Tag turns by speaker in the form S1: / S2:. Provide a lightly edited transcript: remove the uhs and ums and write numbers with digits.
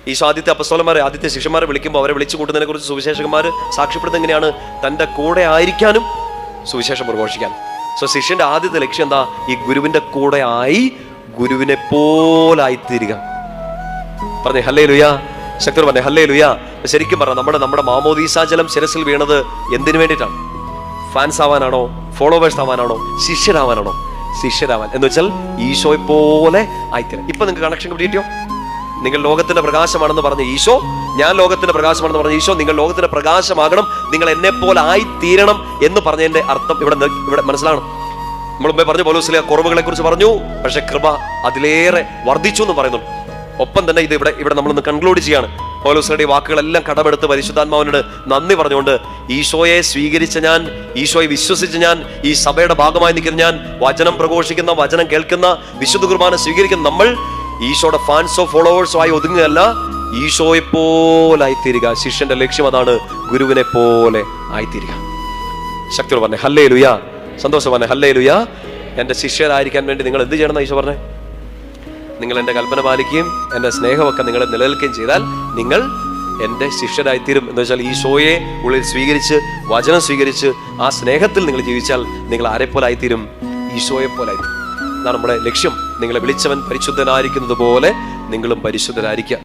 S1: ഈശോ ആദ്യത്തെ അപ്പസ്തോലന്മാരെ, ആദ്യത്തെ ശിഷ്യന്മാരെ വിളിക്കുമ്പോൾ അവരെ വിളിച്ചു കൂട്ടുന്നതിനെ കുറിച്ച് സുവിശേഷകന്മാർ സാക്ഷ്യപ്പെടുന്നത് എങ്ങനെയാണ്? തൻ്റെ കൂടെ ആയിരിക്കാനും സുവിശേഷം പ്രഘോഷിക്കാൻ. സോ ശിഷ്യന്റെ ആദ്യത്തെ ലക്ഷ്യം എന്താ? ഈ ഗുരുവിന്റെ കൂടെ ആയി ഗുരുവിനെ പോലായിത്തീരുക. പറഞ്ഞേ ഹല്ലേലൂയ, ശക്തർ പറഞ്ഞേ ഹല്ലേലൂയ. ശരിക്കും പറഞ്ഞ നമ്മുടെ മാമോദീസാജലം ശിരസിൽ വീണത് എന്തിനു വേണ്ടിയിട്ടാണ്? ഫാൻസ് ആവാനാണോ? ഫോളോവേഴ്സ് ആവാനാണോ? ശിഷ്യരാവാനാണോ? ശിഷ്യരാവാൻ എന്ന് വെച്ചാൽ ഈശോയെ പോലെ ആയിത്തീരാൻ. ഇപ്പൊ നിങ്ങൾക്ക് കണക്ഷൻ കിട്ടിയോ? നിങ്ങൾ ലോകത്തിന്റെ പ്രകാശമാണെന്ന് പറഞ്ഞ ഈശോ, ഞാൻ ലോകത്തിന്റെ പ്രകാശമാണെന്ന് പറഞ്ഞ ഈശോ, നിങ്ങൾ ലോകത്തിന്റെ പ്രകാശമാകണം, നിങ്ങൾ എന്നെ പോലെ ആയിത്തീരണം എന്ന് പറഞ്ഞതിന്റെ അർത്ഥം ഇവിടെ മനസ്സിലാണ്. നമ്മൾ മുമ്പേ പറഞ്ഞു പൗലോസ് കുറവുകളെ കുറിച്ച് പറഞ്ഞു, പക്ഷെ കൃപ അതിലേറെ വർദ്ധിച്ചു എന്ന് പറയുന്നു. ഒപ്പം തന്നെ ഇത് ഇവിടെ നമ്മളൊന്ന് കൺക്ലൂഡ് ചെയ്യാണ്. പൗലോസിന്റെ വാക്കുകളെല്ലാം കടമെടുത്ത് പരിശുദ്ധാത്മാവിനോട് നന്ദി പറഞ്ഞുകൊണ്ട്, ഈശോയെ സ്വീകരിച്ച ഞാൻ, ഈശോയെ വിശ്വസിച്ച ഞാൻ, ഈ സഭയുടെ ഭാഗമായി നിൽക്കുന്ന ഞാൻ, വചനം പ്രഘോഷിക്കുന്ന, വചനം കേൾക്കുന്ന, വിശുദ്ധ കുർബാന സ്വീകരിക്കുന്ന നമ്മൾ ഈശോയുടെ ഫാൻസോ ഫോളോവേഴ്സോ ആയി ഒതുങ്ങുകയല്ല, ഈശോയെ പോലെ ആയിത്തീരുക. ശിഷ്യന്റെ ലക്ഷ്യം അതാണ്, ഗുരുവിനെ പോലെ ആയിത്തീരുക. ശക്തിയോട് പറഞ്ഞേ ഹല്ലേലൂയ, സന്തോഷം പറഞ്ഞേ ഹല്ലേലൂയ. എൻ്റെ ശിഷ്യരായിരിക്കാൻ വേണ്ടി നിങ്ങൾ എന്ത് ചെയ്യണം? ഈശോ പറഞ്ഞേ, നിങ്ങൾ എൻ്റെ കൽപ്പന പാലിക്കുകയും എൻ്റെ സ്നേഹമൊക്കെ നിങ്ങളെ നിലനിൽക്കുകയും ചെയ്താൽ നിങ്ങൾ എൻ്റെ ശിഷ്യരായിത്തീരും. എന്ന് വെച്ചാൽ ഈശോയെ ഉള്ളിൽ സ്വീകരിച്ച്, വചനം സ്വീകരിച്ച്, ആ സ്നേഹത്തിൽ നിങ്ങൾ ജീവിച്ചാൽ നിങ്ങൾ ആരെ പോലെ ആയിത്തീരും? ഈശോയെ പോലെ ആയിത്തീരും. അതാണ് നമ്മുടെ ലക്ഷ്യം. നിങ്ങളെ വിളിച്ചവൻ പരിശുദ്ധനായിരിക്കുന്നത് പോലെ നിങ്ങളും പരിശുദ്ധരായിരിക്കുക.